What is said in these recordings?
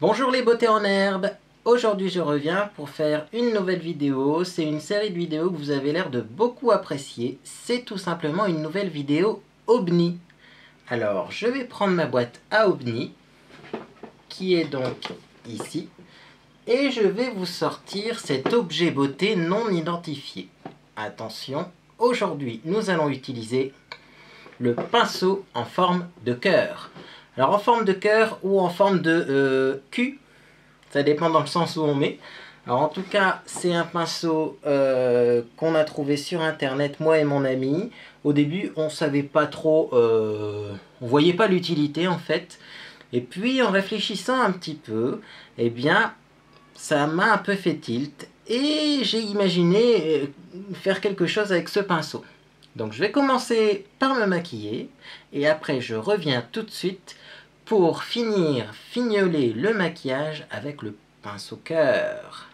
Bonjour les beautés en herbe. Aujourd'hui je reviens pour faire une nouvelle vidéo. C'est une série de vidéos que vous avez l'air de beaucoup apprécier. C'est tout simplement une nouvelle vidéo OBNI. Alors je vais prendre ma boîte à OBNI, qui est donc ici. Et je vais vous sortir cet objet beauté non identifié. Attention, aujourd'hui nous allons utiliser le pinceau en forme de cœur. Alors en forme de cœur ou en forme de cul, ça dépend dans le sens où on met. Alors en tout cas, c'est un pinceau qu'on a trouvé sur internet, moi et mon ami. Au début, on savait pas trop, on voyait pas l'utilité en fait. Et puis en réfléchissant un petit peu, eh bien, ça m'a un peu fait tilt. Et j'ai imaginé faire quelque chose avec ce pinceau. Donc je vais commencer par me maquiller et après je reviens tout de suite pour finir fignoler le maquillage avec le pinceau cœur.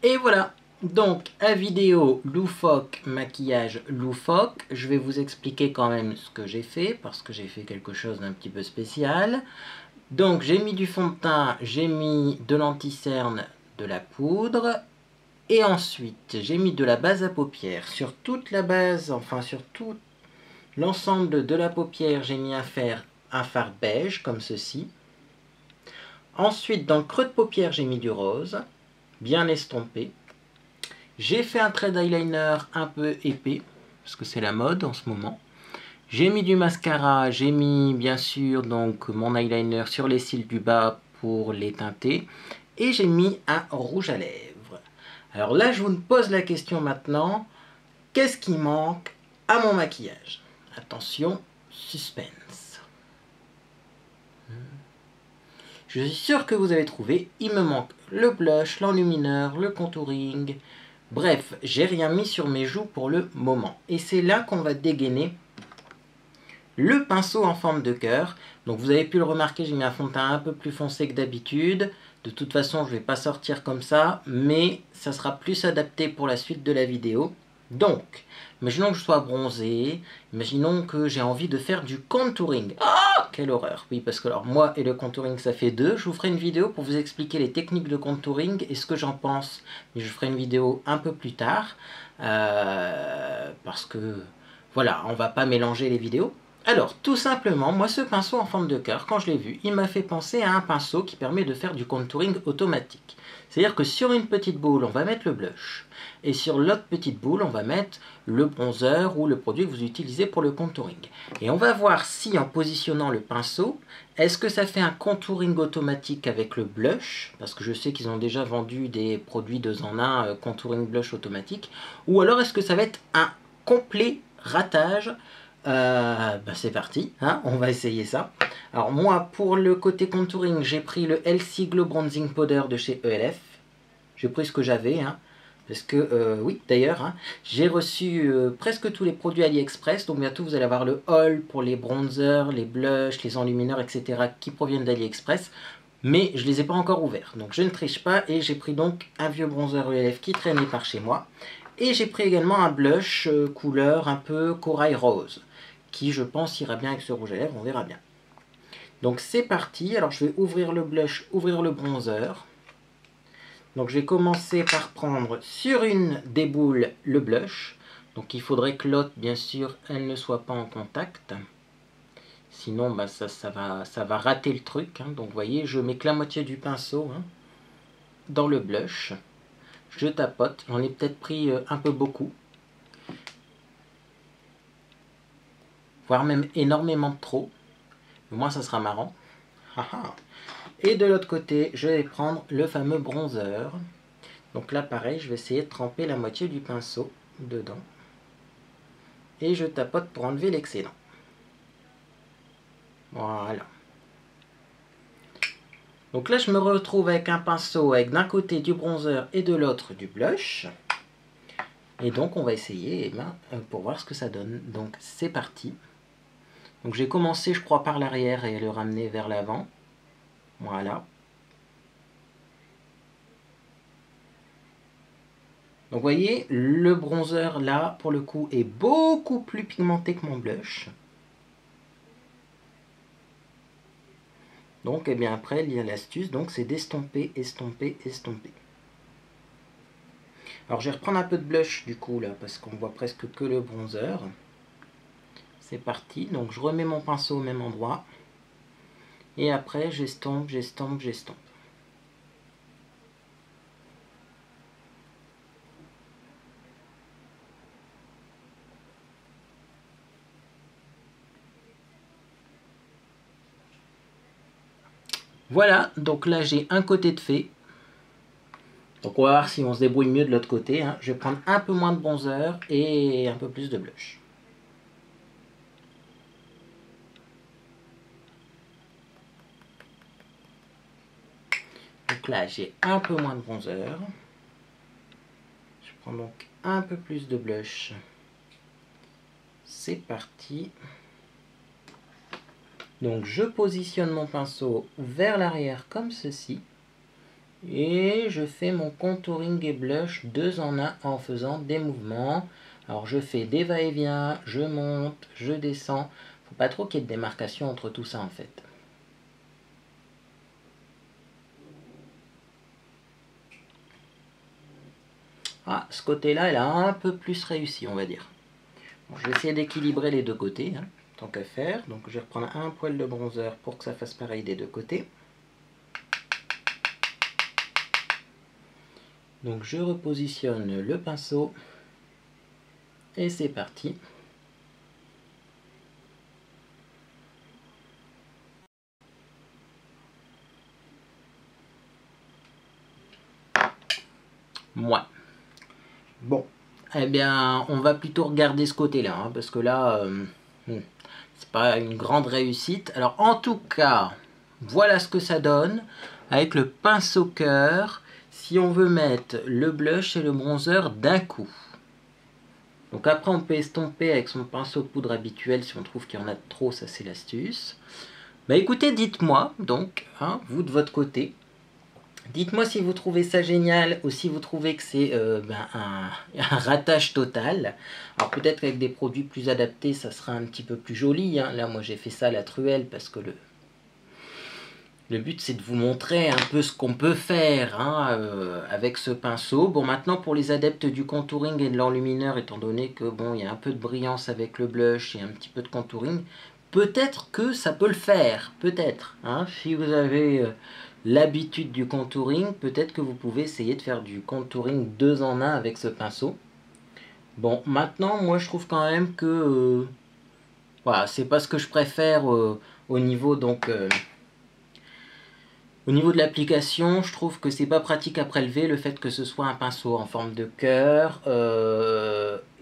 Et voilà, donc à vidéo loufoque, maquillage loufoque. Je vais vous expliquer quand même ce que j'ai fait, parce que j'ai fait quelque chose d'un petit peu spécial. Donc j'ai mis du fond de teint, j'ai mis de l'anti-cerne de la poudre. Et ensuite, j'ai mis de la base à paupières. Sur toute la base, enfin sur tout l'ensemble de la paupière, j'ai mis un fard beige, comme ceci. Ensuite, dans le creux de paupière, j'ai mis du rose, bien estompé. J'ai fait un trait d'eyeliner un peu épais, parce que c'est la mode en ce moment. J'ai mis du mascara, j'ai mis bien sûr donc mon eyeliner sur les cils du bas pour les teinter. Et j'ai mis un rouge à lèvres. Alors là, je vous pose la question maintenant, qu'est-ce qui manque à mon maquillage? Attention, suspense. Je suis sûr que vous avez trouvé, il me manque le blush, l'enlumineur, le contouring. Bref, j'ai rien mis sur mes joues pour le moment. Et c'est là qu'on va dégainer le pinceau en forme de cœur. Donc vous avez pu le remarquer, j'ai mis un fond de teint un peu plus foncé que d'habitude. De toute façon, je ne vais pas sortir comme ça, mais ça sera plus adapté pour la suite de la vidéo. Donc, imaginons que je sois bronzé, imaginons que j'ai envie de faire du contouring. Ah, quelle horreur! Oui, parce que alors moi et le contouring, ça fait deux. Je vous ferai une vidéo pour vous expliquer les techniques de contouring et ce que j'en pense. Mais je ferai une vidéo un peu plus tard, parce que, voilà, on va pas mélanger les vidéos. Alors, tout simplement, moi ce pinceau en forme de cœur, quand je l'ai vu, il m'a fait penser à un pinceau qui permet de faire du contouring automatique. C'est-à-dire que sur une petite boule, on va mettre le blush. Et sur l'autre petite boule, on va mettre le bronzer ou le produit que vous utilisez pour le contouring. Et on va voir si, en positionnant le pinceau, est-ce que ça fait un contouring automatique avec le blush, parce que je sais qu'ils ont déjà vendu des produits 2 en 1 contouring blush automatique, ou alors est-ce que ça va être un complet ratage. C'est parti, hein, on va essayer ça. Alors moi, pour le côté contouring, j'ai pris le LC Glow Bronzing Powder de chez ELF. J'ai pris ce que j'avais, hein, parce que, oui, d'ailleurs, hein, j'ai reçu presque tous les produits AliExpress, donc bientôt vous allez avoir le haul pour les bronzers, les blushs, les enlumineurs, etc. qui proviennent d'AliExpress, mais je ne les ai pas encore ouverts, donc je ne triche pas, et j'ai pris donc un vieux bronzer ELF qui traînait par chez moi, et j'ai pris également un blush couleur un peu corail rose, qui je pense ira bien avec ce rouge à lèvres, on verra bien. Donc c'est parti, alors je vais ouvrir le blush, ouvrir le bronzer. Donc je vais commencer par prendre sur une des boules le blush. Donc il faudrait que l'autre, bien sûr, elle ne soit pas en contact. Sinon bah, ça va rater le truc, hein. Donc vous voyez, je mets que la moitié du pinceau, hein, dans le blush. Je tapote, j'en ai peut-être pris un peu beaucoup. Voire même énormément de trop. Au moins ça sera marrant. Et de l'autre côté, je vais prendre le fameux bronzer. Donc là pareil, je vais essayer de tremper la moitié du pinceau dedans. Et je tapote pour enlever l'excédent. Voilà. Donc là je me retrouve avec un pinceau avec d'un côté du bronzer et de l'autre du blush. Et donc on va essayer pour voir ce que ça donne. Donc c'est parti. Donc j'ai commencé, je crois, par l'arrière et le ramener vers l'avant. Voilà. Donc vous voyez, le bronzer là, pour le coup, est beaucoup plus pigmenté que mon blush. Donc, et bien après, il y a l'astuce, donc c'est d'estomper, estomper, estomper. Alors je vais reprendre un peu de blush du coup là, parce qu'on voit presque que le bronzer. C'est parti, donc je remets mon pinceau au même endroit. Et après, j'estompe, j'estompe, j'estompe. Voilà, donc là j'ai un côté de fait. Donc on va voir si on se débrouille mieux de l'autre côté, hein. Je vais prendre un peu moins de bronzer et un peu plus de blush. Donc là j'ai un peu moins de bronzer. Je prends donc un peu plus de blush. C'est parti. Donc je positionne mon pinceau vers l'arrière comme ceci. Et je fais mon contouring et blush 2 en 1 en faisant des mouvements. Alors je fais des va-et-vient, je monte, je descends. Faut pas trop qu'il y ait de démarcation entre tout ça en fait. Ah, ce côté-là, elle a un peu plus réussi, on va dire. Bon, je vais essayer d'équilibrer les deux côtés, hein, tant qu'à faire. Donc je vais reprendre un poil de bronzer pour que ça fasse pareil des deux côtés. Donc je repositionne le pinceau. Et c'est parti. Moi. Bon, eh bien, on va plutôt regarder ce côté-là, hein, parce que là, c'est pas une grande réussite. Alors, en tout cas, voilà ce que ça donne avec le pinceau cœur, si on veut mettre le blush et le bronzer d'un coup. Donc après, on peut estomper avec son pinceau poudre habituel si on trouve qu'il y en a trop, ça c'est l'astuce. Bah écoutez, dites-moi, donc, hein, vous de votre côté, dites-moi si vous trouvez ça génial ou si vous trouvez que c'est un ratage total. Alors peut-être qu'avec des produits plus adaptés, ça sera un petit peu plus joli. Hein. Là, moi j'ai fait ça à la truelle parce que le but c'est de vous montrer un peu ce qu'on peut faire hein, avec ce pinceau. Bon, maintenant pour les adeptes du contouring et de l'enlumineur, étant donné que bon, il y a un peu de brillance avec le blush et un petit peu de contouring, peut-être que ça peut le faire, peut-être. Hein, si vous avez l'habitude du contouring, peut-être que vous pouvez essayer de faire du contouring 2 en 1 avec ce pinceau. Bon, maintenant, moi je trouve quand même que voilà, c'est pas ce que je préfère au niveau donc au niveau de l'application. Je trouve que c'est pas pratique à prélever le fait que ce soit un pinceau en forme de cœur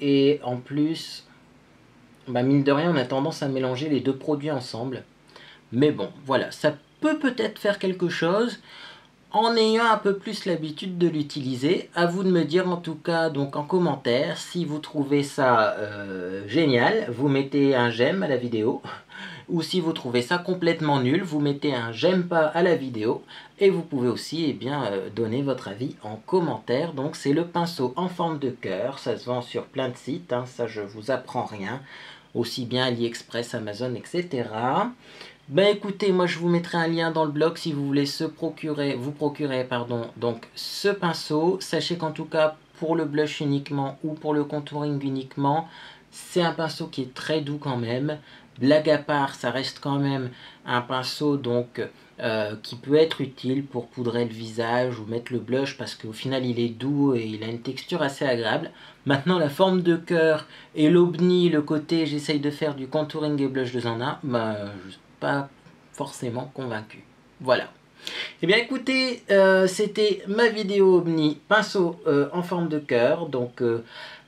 et en plus, bah, mine de rien, on a tendance à mélanger les deux produits ensemble. Mais bon, voilà, ça peut peut-être faire quelque chose en ayant un peu plus l'habitude de l'utiliser. À vous de me dire en tout cas donc en commentaire si vous trouvez ça génial, vous mettez un j'aime à la vidéo, ou si vous trouvez ça complètement nul, vous mettez un j'aime pas à la vidéo, et vous pouvez aussi eh bien, donner votre avis en commentaire. Donc c'est le pinceau en forme de cœur, ça se vend sur plein de sites, hein, ça je vous apprends rien, aussi bien AliExpress, Amazon, etc. Ben écoutez, moi je vous mettrai un lien dans le blog si vous voulez vous procurer donc ce pinceau. Sachez qu'en tout cas pour le blush uniquement ou pour le contouring uniquement, c'est un pinceau qui est très doux quand même. Blague à part, ça reste quand même un pinceau donc qui peut être utile pour poudrer le visage ou mettre le blush parce qu'au final il est doux et il a une texture assez agréable. Maintenant la forme de cœur et l'obni, le côté j'essaye de faire du contouring et blush 2 en 1, bah, pas forcément convaincu. Voilà. Et bien écoutez, c'était ma vidéo Omni pinceau en forme de cœur. Donc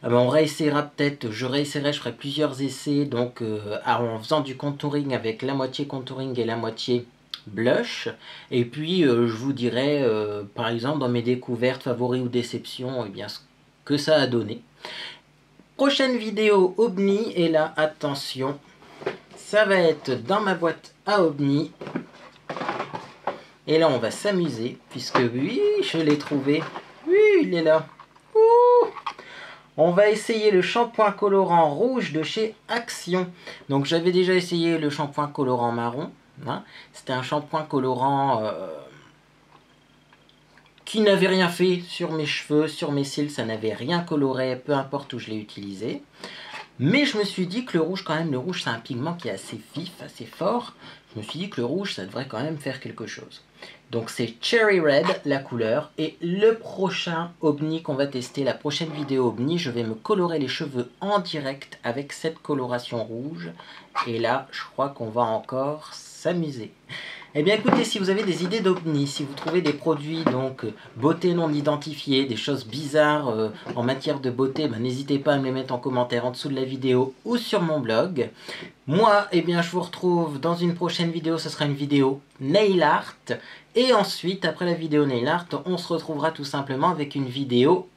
on réessayera peut-être, je ferai plusieurs essais donc en faisant du contouring avec la moitié contouring et la moitié blush. Et puis je vous dirai par exemple dans mes découvertes, favoris ou déceptions, eh bien, ce que ça a donné. Prochaine vidéo Omni, et là attention, ça va être dans ma boîte à Omni. Et là, on va s'amuser, puisque oui, je l'ai trouvé. Oui, il est là. Ouh. On va essayer le shampoing colorant rouge de chez Action. Donc, j'avais déjà essayé le shampoing colorant marron. Hein. C'était un shampoing colorant qui n'avait rien fait sur mes cheveux, sur mes cils. Ça n'avait rien coloré, peu importe où je l'ai utilisé. Mais je me suis dit que le rouge, quand même, le rouge, c'est un pigment qui est assez vif, assez fort. Je me suis dit que le rouge, ça devrait quand même faire quelque chose. Donc c'est Cherry Red, la couleur. Et le prochain Omni qu'on va tester, la prochaine vidéo Omni, je vais me colorer les cheveux en direct avec cette coloration rouge. Et là, je crois qu'on va encore s'amuser. Eh bien écoutez, si vous avez des idées d'Omni, si vous trouvez des produits donc beauté non identifiée, des choses bizarres en matière de beauté, ben, n'hésitez pas à me les mettre en commentaire en dessous de la vidéo ou sur mon blog. Moi, eh bien je vous retrouve dans une prochaine vidéo, ce sera une vidéo nail art. Et ensuite, après la vidéo nail art, on se retrouvera tout simplement avec une vidéo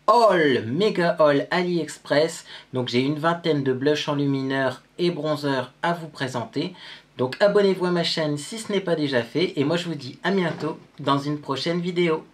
haul, méga haul AliExpress. Donc j'ai une vingtaine de blush enlumineurs et bronzer à vous présenter. Donc abonnez-vous à ma chaîne si ce n'est pas déjà fait. Et moi je vous dis à bientôt dans une prochaine vidéo.